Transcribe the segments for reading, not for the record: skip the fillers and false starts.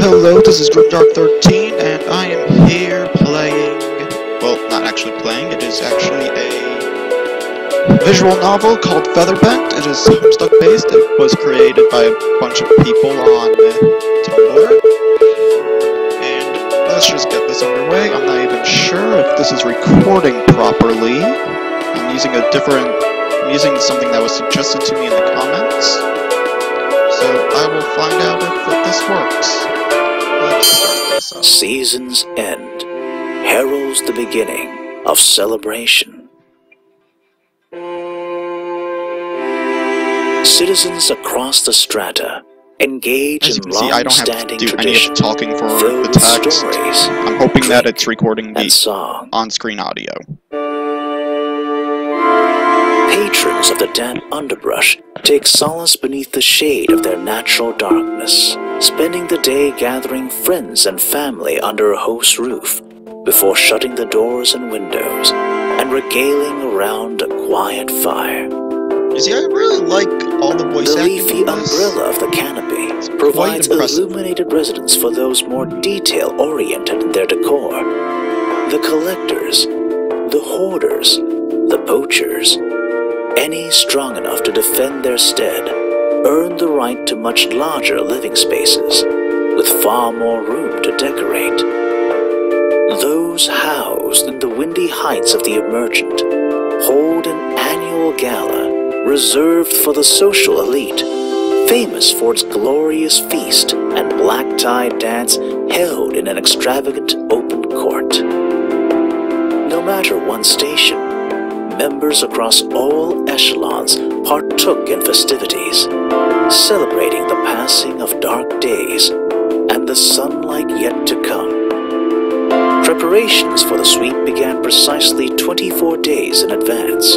Hello, this is Grimdark13, and I am here playing, well, not actually playing, it is actually a visual novel called Featherbent. It is Homestuck based. It was created by a bunch of people on Tumblr. And let's just get this underway. I'm not even sure if this is recording properly. I'm using something that was suggested to me in the comments. So I will find out if this works. Let's start this up. Season's End heralds the beginning of celebration. Citizens across the strata engage in long-standing tradition, talking for filled the with text. stories, I'm hoping that it's recording the song. on-screen audio. Patrons of the damp underbrush take solace beneath the shade of their natural darkness, spending the day gathering friends and family under a host's roof, before shutting the doors and windows and regaling around a quiet fire. You see, I really like all the voice acting. The leafy umbrella of the canopy provides illuminated residence for those more detail-oriented in their decor. The collectors, the hoarders, the poachers, any strong enough to defend their stead, earn the right to much larger living spaces, with far more room to decorate. Those housed in the windy heights of the emergent hold an annual gala reserved for the social elite, famous for its glorious feast and black-tie dance held in an extravagant open court. No matter one's station, members across all echelons partook in festivities, celebrating the passing of dark days and the sunlight yet to come. Preparations for the sweep began precisely 24 days in advance.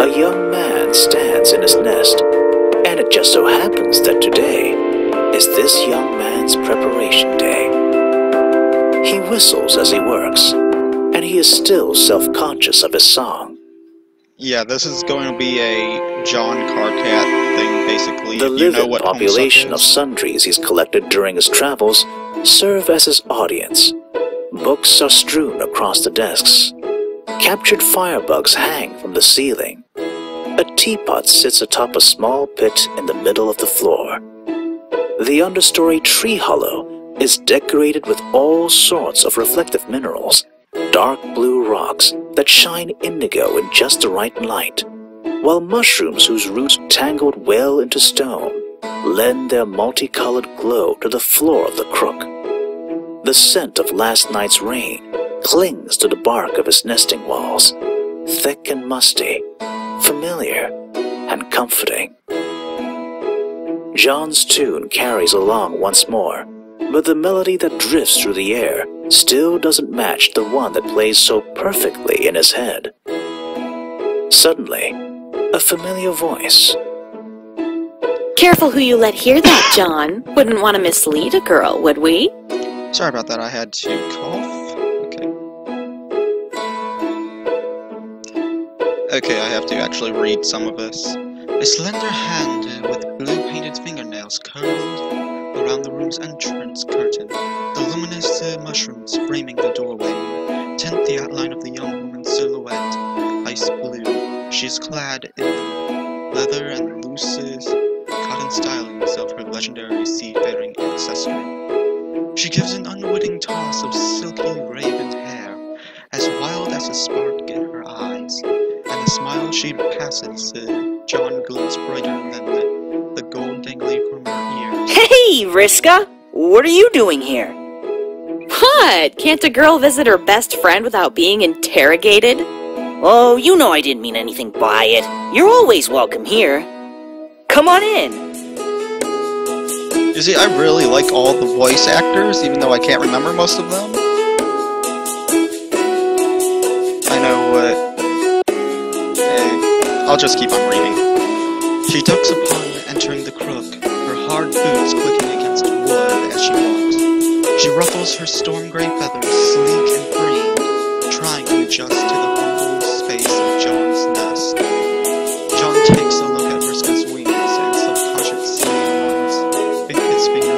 A young man stands in his nest, and it just so happens that today is this young man's preparation day. He whistles as he works, and he is still self-conscious of his song. Yeah, this is going to be a John Carcat thing, basically. The live-in population of sundries he's collected during his travels serve as his audience. Books are strewn across the desks. Captured firebugs hang from the ceiling. A teapot sits atop a small pit in the middle of the floor. The understory tree hollow is decorated with all sorts of reflective minerals, dark blue rocks that shine indigo in just the right light, while mushrooms whose roots tangled well into stone lend their multicolored glow to the floor of the crook. The scent of last night's rain clings to the bark of his nesting walls, thick and musty, familiar and comforting. John's tune carries along once more, but the melody that drifts through the air still doesn't match the one that plays so perfectly in his head. Suddenly, a familiar voice. Careful who you let hear that, John. Wouldn't want to mislead a girl, would we? Sorry about that, I had to cough. Okay, I have to actually read some of this. A slender hand with blue-painted fingernails curled around the room's entrance curtain. The luminous mushrooms framing the doorway tint the outline of the young woman's silhouette ice blue. She is clad in leather and loose cotton stylings of her legendary seafaring ancestry. She gives an unwitting toss of silky raven hair, as wild as a spark in her eyes, and the smile she passes John glints brighter than the gold dangling from her ears. Hey, Vriska! What are you doing here? What? Can't a girl visit her best friend without being interrogated? Oh, you know I didn't mean anything by it. You're always welcome here. Come on in. You see, I really like all the voice actors, even though I can't remember most of them. I know I'll just keep on reading. She ducks upon entering the crook, her hard boots clicking against wood as she walks. She ruffles her storm-gray feathers, sleek and free, trying to adjust to the humble space of John's nest. John takes a look at Vriska's wings and self-consciously bit his finger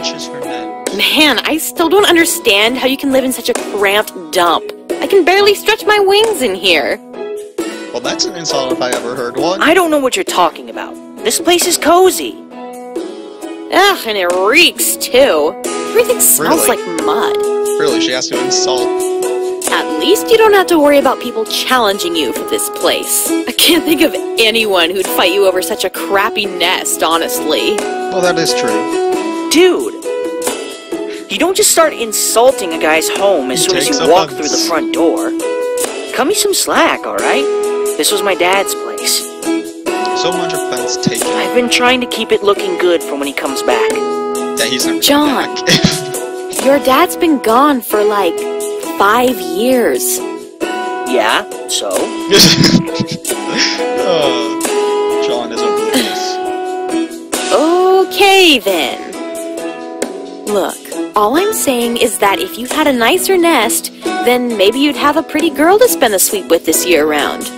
touches her nose. Man, I still don't understand how you can live in such a cramped dump. I can barely stretch my wings in here. Well, that's an insult if I ever heard one. I don't know what you're talking about. This place is cozy. Ugh, and it reeks, too. Everything smells Really? like mud. Really, she has to insult. At least you don't have to worry about people challenging you for this place. I can't think of anyone who'd fight you over such a crappy nest, honestly. Well, that is true. Dude, you don't just start insulting a guy's home as soon as you walk through the front door. Cut me some slack, alright? This was my dad's place. So much offense taken. I've been trying to keep it looking good for when he comes back. That he's never John. back. Your dad's been gone for like 5 years. Yeah, so? John is oblivious. Okay, then. Look, all I'm saying is that if you had a nicer nest, then maybe you'd have a pretty girl to spend the sweep with this year round.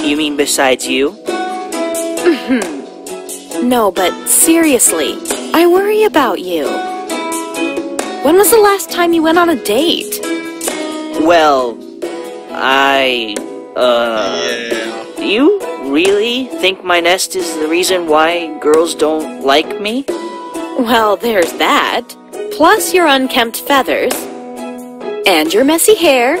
You mean besides you? No, but seriously, I worry about you. When was the last time you went on a date? Well, Yeah. Do you really think my nest is the reason why girls don't like me? Well, there's that. Plus your unkempt feathers. And your messy hair.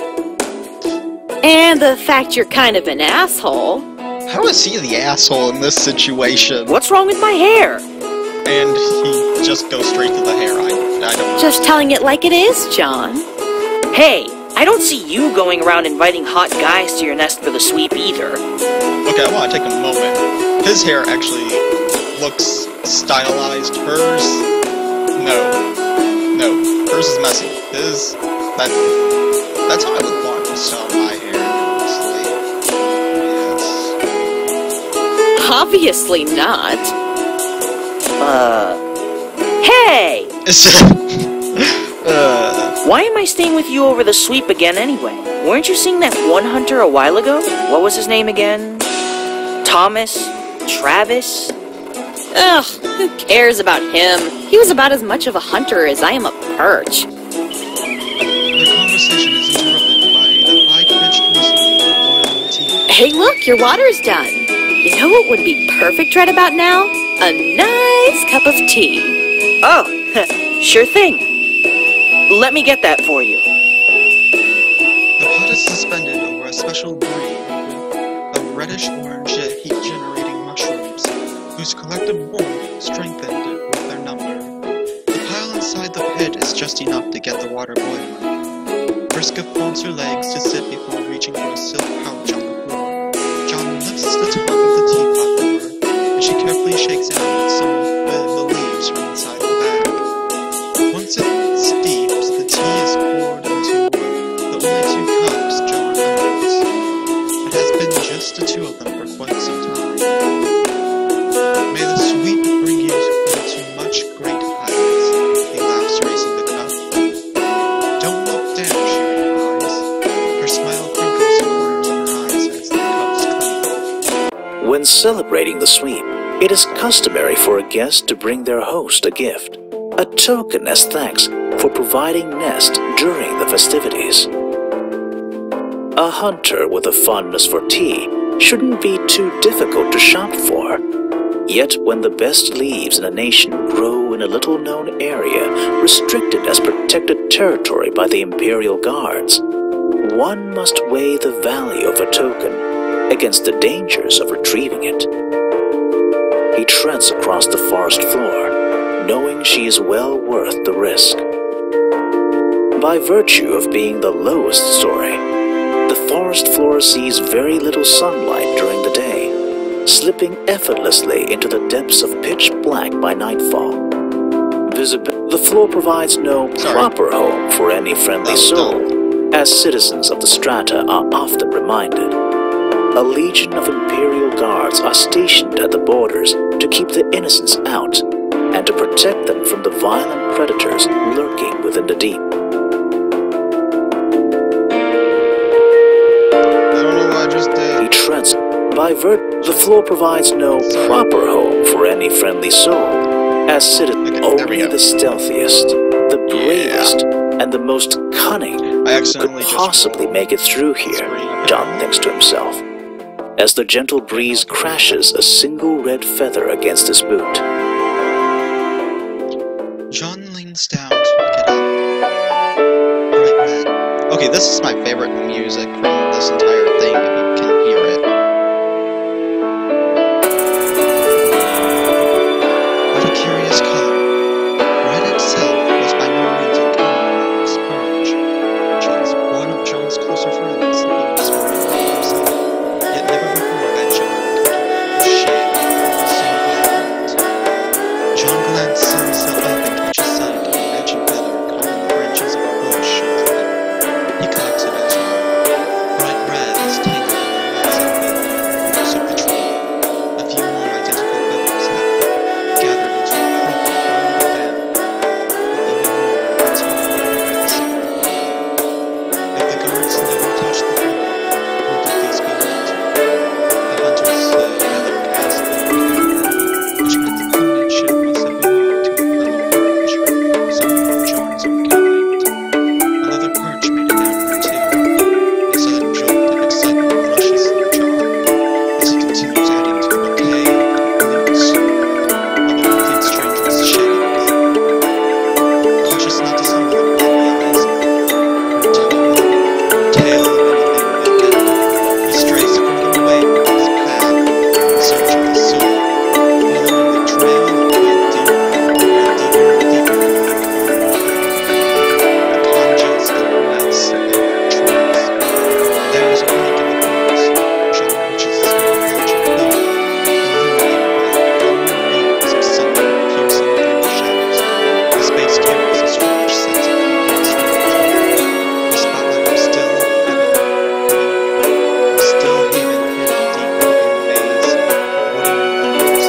And the fact you're kind of an asshole. How is he the asshole in this situation? What's wrong with my hair? And he just goes straight to the hair. I don't. Just telling it like it is, John. Hey, I don't see you going around inviting hot guys to your nest for the sweep either. Okay, I want to take a moment. His hair actually looks stylized. Hers, no. Hers is messy. That's how I would want to style my hair, honestly. Yes. Obviously not. Hey! Why am I staying with you over the sweep again anyway? Weren't you seeing that one hunter a while ago? What was his name again? Thomas? Travis? Ugh, who cares about him? He was about as much of a hunter as I am a perch. The conversation is interrupted by the high-pitched whistling of boiling tea. Hey look, your water's done. You know what would be perfect right about now? A nice cup of tea. Oh, sure thing. Let me get that for you. The pot is suspended over a special green of reddish-orange heat-generating mushrooms, whose collective warmth strengthened with their number. The pile inside the pit is just enough to get the water boiling. Briska folds her legs to sit before reaching for a silk pouch on the floor. John lifts the top of the teapot for her, and she carefully shakes out some of the leaves from inside the bag. Once it steeps, the tea is poured into the only 2 cups John owns. It has been just the 2 of them for quite some time. May the sweep bring you to much great heights, he laughs, raising the cup. Don't look down, she replies. Her smile crinkles the corners of her eyes as the cups clink. When celebrating the sweep, it is customary for a guest to bring their host a gift, a token as thanks for providing nest during the festivities. A hunter with a fondness for tea shouldn't be too difficult to shop for. Yet when the best leaves in a nation grow in a little-known area restricted as protected territory by the Imperial Guards, one must weigh the value of a token against the dangers of retrieving it. He treads across the forest floor, knowing she is well worth the risk. By virtue of being the lowest story, the forest floor sees very little sunlight during the day, slipping effortlessly into the depths of pitch black by nightfall. The floor provides no proper home for any friendly soul, as citizens of the strata are often reminded. A legion of Imperial Guards are stationed at the borders to keep the innocents out and to protect them from the violent predators lurking within the deep. I don't know what I just did. He treads. The floor provides no proper home for any friendly soul, As citizens, only the stealthiest, the bravest, and the most cunning could possibly make it through here, John thinks to himself, as the gentle breeze crashes a single red feather against his boot. John leans down to pick it up. Bright red. Okay, this is my favorite music from this entire thing, if you can hear it. What a curious color. Red itself was by no means uncommon among this purge. John's one of John's closer friends, he was himself. Yet never before had John encountered a shade so violent. John glanced up and catches sight of a matching feather caught in the branches of a bush above him. He collects it elsewhere. Bright red is tangled in the mass of the leaves of the tree. A few more identical feathers have gathered into a clump of formidable dam, but even more until the secret. If the guards never touched the floor, who did these people to? The hunter's feather cast the which put the coinage ship must have belonged to a fellow perch, someone of John's own kind. Another perch made it down there too. A sudden jolt of excitement rushes through John as he continues adding to the bouquet of complete soup, while the complete stranger's shakes. Cautious not to stumble upon the eyes of her tongue, her tail of anything that can. He strays further away from his path in search of the soul, following the trail until deeper and deeper into the corner. The congeals collapse in the trees. There is a break in the forest. John reaches a small patch of glow, illuminated by glowing rays of sunlight piercing through the shadows. The space carries a strange sense of calmness from the The spotlight was still hidden deep within the maze of wooden windows.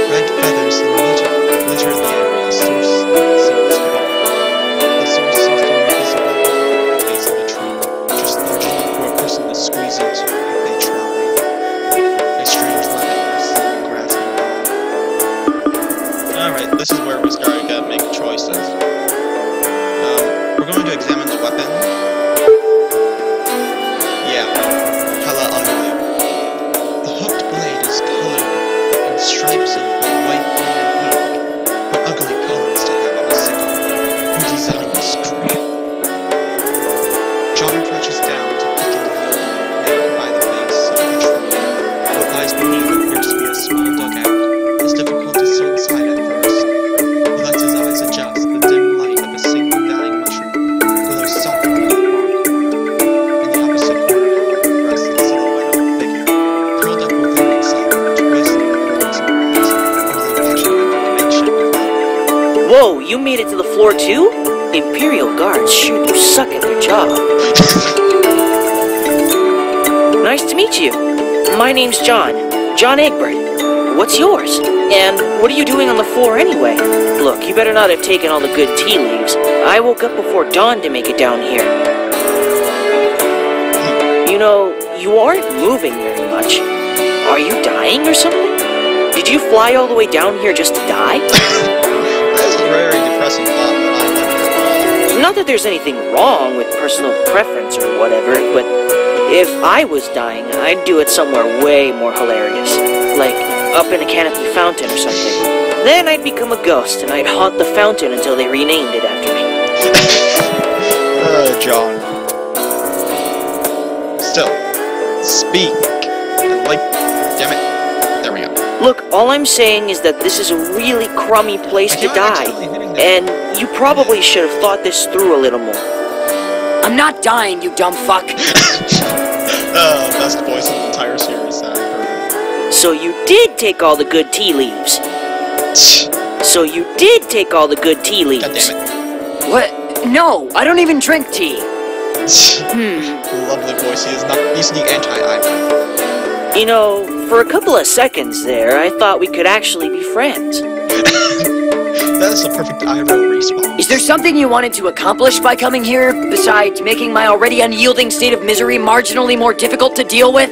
Red feathers litter the area. Source seems to be. The source seems to be visible at the base of the tree, just large enough for a person to squeeze into if they try. A strange weapon rests in the grasping hand. Alright, this is where we start to make choices. We're going to examine the weapon. Yeah, hella ugly. The hooked blade is colored in stripes of white, green, and pink. What ugly colors to have on a sickle. Who designed this crap? John crouches down to peek into the opening made by the base of the tree. What lies beneath appears to be a small dugout. It's difficult to see inside at first. He lets his eyes adjust. The dim light of a single dying mushroom glows softly in the far corner. In the opposite corner, however, rests the silhouette of a figure, curled up within itself, twisting the cords of grass, only fashioned into a makeshift flag. Whoa, you made it to the floor too? Imperial guards sure do suck at their job. Nice to meet you. My name's John Egbert. What's yours? And what are you doing on the floor anyway? Look, you better not have taken all the good tea leaves. I woke up before dawn to make it down here. You know, you aren't moving very much. Are you dying or something? Did you fly all the way down here just to die? That's a very depressing thought, but I like it. Not that there's anything wrong with personal preference or whatever, but if I was dying, I'd do it somewhere way more hilarious. Like up in a canopy fountain or something. Then I'd become a ghost and I'd haunt the fountain until they renamed it after me. John. Still, speak. Damn it. There we go. Look, all I'm saying is that this is a really crummy place to die, and you probably should have thought this through a little more. I'm not dying, you dumb fuck. Best voice in the entire series that I've heard. So you did take all the good tea leaves. So you did take all the good tea leaves. God damn it. What? No, I don't even drink tea. Lovely voice. He's the anti-eyebrow. You know, for a couple of seconds there, I thought we could actually be friends. That's a perfect eyebrow response. Is there something you wanted to accomplish by coming here, besides making my already unyielding state of misery marginally more difficult to deal with?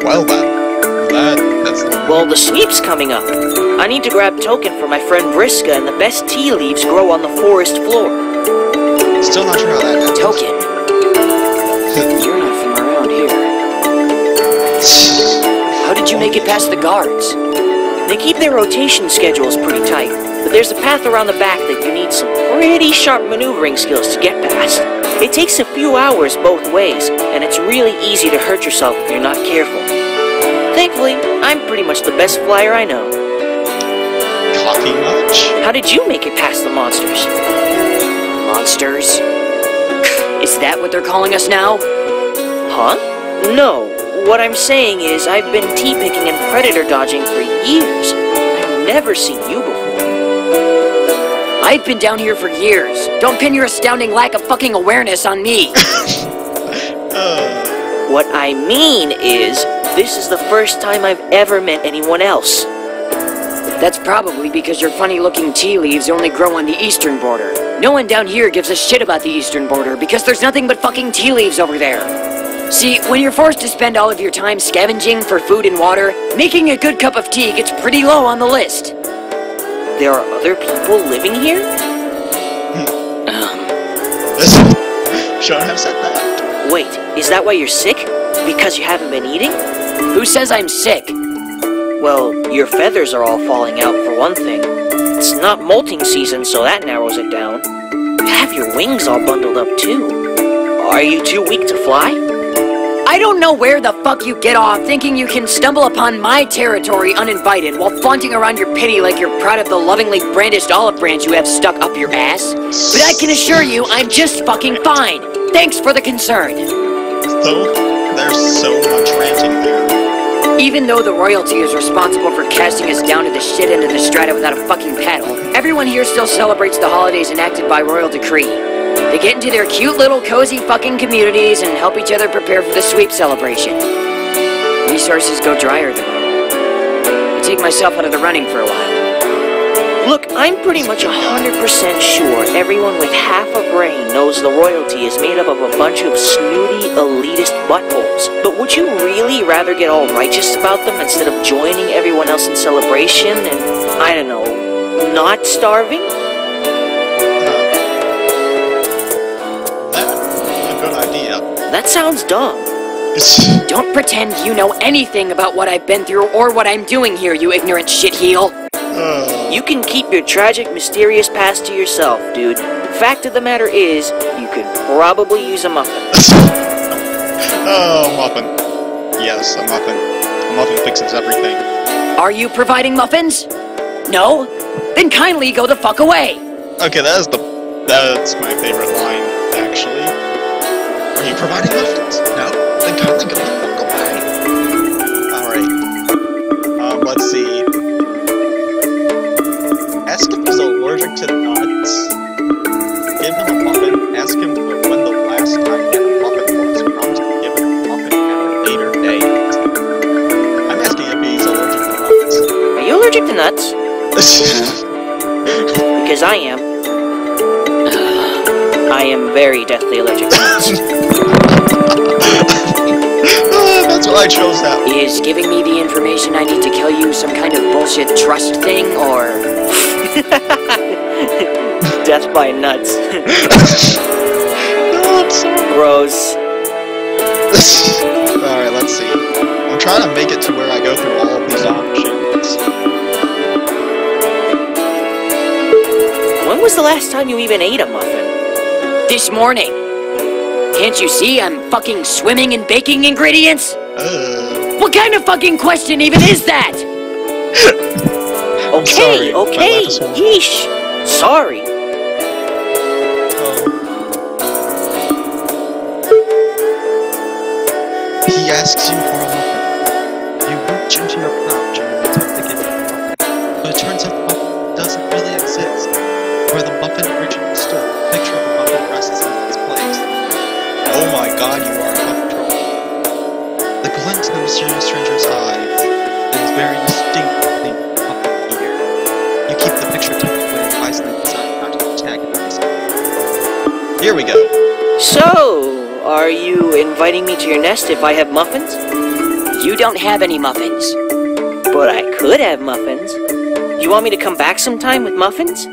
Well then, that's the Well, the sweep's coming up. I need to grab token for my friend Vriska, and the best tea leaves grow on the forest floor. Still not sure how that happens. Token. You're not from around here. How did you make it past the guards? They keep their rotation schedules pretty tight, but there's a path around the back that you need some pretty sharp maneuvering skills to get past. It takes a few hours both ways, and it's really easy to hurt yourself if you're not careful. Thankfully, I'm pretty much the best flyer I know. Coffee much? How did you make it past the monsters? Monsters? Is that what they're calling us now? Huh? No. What I'm saying is I've been tea-picking and predator dodging for years. I've never seen you before. I've been down here for years. Don't pin your astounding lack of fucking awareness on me. What I mean is, this is the first time I've ever met anyone else. That's probably because your funny-looking tea leaves only grow on the eastern border. No one down here gives a shit about the eastern border because there's nothing but fucking tea leaves over there. See, when you're forced to spend all of your time scavenging for food and water, making a good cup of tea gets pretty low on the list. There are other people living here? Shouldn't have said that. Wait, is that why you're sick? Because you haven't been eating? Who says I'm sick? Well, your feathers are all falling out for one thing. It's not molting season, so that narrows it down. You have your wings all bundled up too. Are you too weak to fly? I don't know where the fuck you get off thinking you can stumble upon my territory uninvited while flaunting around your pity like you're proud of the lovingly brandished olive branch you have stuck up your ass. But I can assure you, I'm just fucking fine. Thanks for the concern. Though, there's so much ranting there. Even though the royalty is responsible for casting us down to the shit end of the strata without a fucking paddle, everyone here still celebrates the holidays enacted by royal decree. They get into their cute little cozy fucking communities and help each other prepare for the sweep celebration. Resources go drier though. I take myself out of the running for a while. Look, I'm pretty much 100% sure everyone with half a brain knows the royalty is made up of a bunch of snooty, elitist buttholes. But would you really rather get all righteous about them instead of joining everyone else in celebration and, I don't know, not starving? That sounds dumb. Don't pretend you know anything about what I've been through or what I'm doing here, you ignorant shitheel. You can keep your tragic, mysterious past to yourself, dude. Fact of the matter is, you could probably use a muffin. Oh, muffin. Yes, a muffin. A muffin fixes everything. Are you providing muffins? No? Then kindly go the fuck away. Okay, that's my favorite line, actually. Are you providing muffins? No? Then kindly go the fuck away. Alright. Let's see. Ask if he's allergic to nuts. Give him a muffin. Ask him when the last time that a muffin was promised to give him a muffin at a later date. I'm asking if he's allergic to nuts. Are you allergic to nuts? Because I am. I am very deathly allergic to nuts. That's why I chose that one. Is giving me the information I need to kill you some kind of bullshit trust thing, or... Death by nuts. Oh, I'm sorry. Gross. Alright, let's see. I'm trying to make it to where I go through all of these options. When was the last time you even ate a muffin? This morning. Can't you see I'm fucking swimming in baking ingredients? What kind of fucking question even is that? Okay, okay, yeesh. Sorry. He asks you for a muffin. You reach into your pouch and attempt to give him a muffin. But it turns out the muffin doesn't really exist. Where the muffin originally stood, the picture of the muffin rests in its place. Oh my god, you are in trouble. The glint in the mysterious stranger's eyes is very distinctly muffin here. You keep the picture tucked away wisely, deciding not to antagonize him. Here we go. So, are you inviting me to your nest if I have muffins? You don't have any muffins. But I could have Muffins. You want me to come back sometime with Muffins?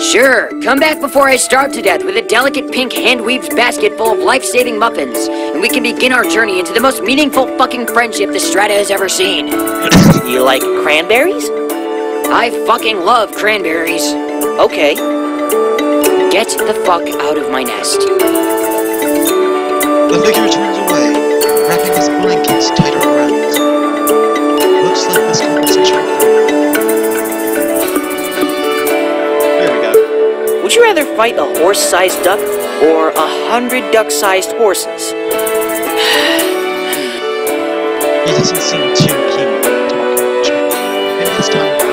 Sure, come back before I starve to death with a delicate pink hand-weaved basket full of life-saving muffins, and we can begin our journey into the most meaningful fucking friendship the Strata has ever seen. You like cranberries? I fucking love cranberries. Okay. Get the fuck out of my nest. The figure turns away, wrapping his blankets tighter around it. Looks like this conversation. There we go. Would you rather fight a horse-sized duck or 100 duck-sized horses? He doesn't seem too keen on talking much. Maybe it's time for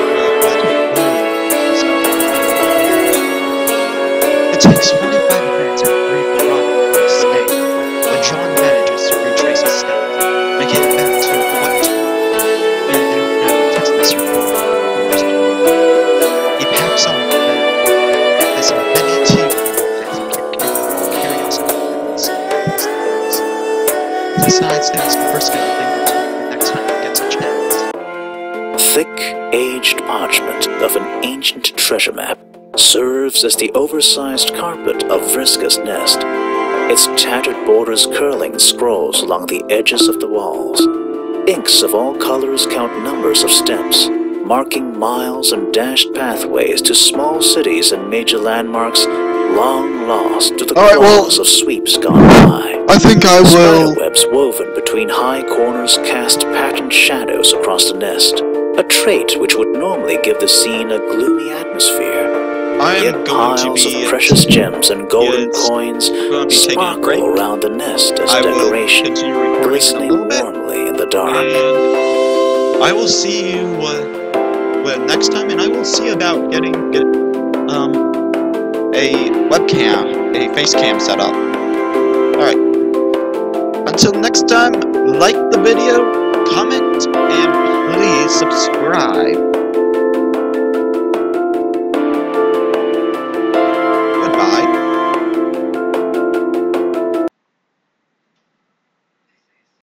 It takes 45 minutes to read the rock of the snake when John manages to retrace his steps, making it back to what and there are no Texas report. He packs on the bed, as many too that he can curiosity and decides that his first going to think the next time he gets a chance. Thick, aged parchment of an ancient treasure map serves as the oversized carpet of Vriska's nest, its tattered borders curling scrolls along the edges of the walls. Inks of all colors count numbers of steps, marking miles and dashed pathways to small cities and major landmarks long lost to the claws of sweeps gone by. I think I will. Spiderwebs woven between high corners cast patterned shadows across the nest, a trait which would normally give the scene a gloomy atmosphere. Yet piles of precious gems and golden coins sparkle around the nest as decoration, glistening warmly in the dark. And I will see you next time, and I will see about getting a webcam, a face cam set up. Alright. Until next time, like the video, comment, and please subscribe.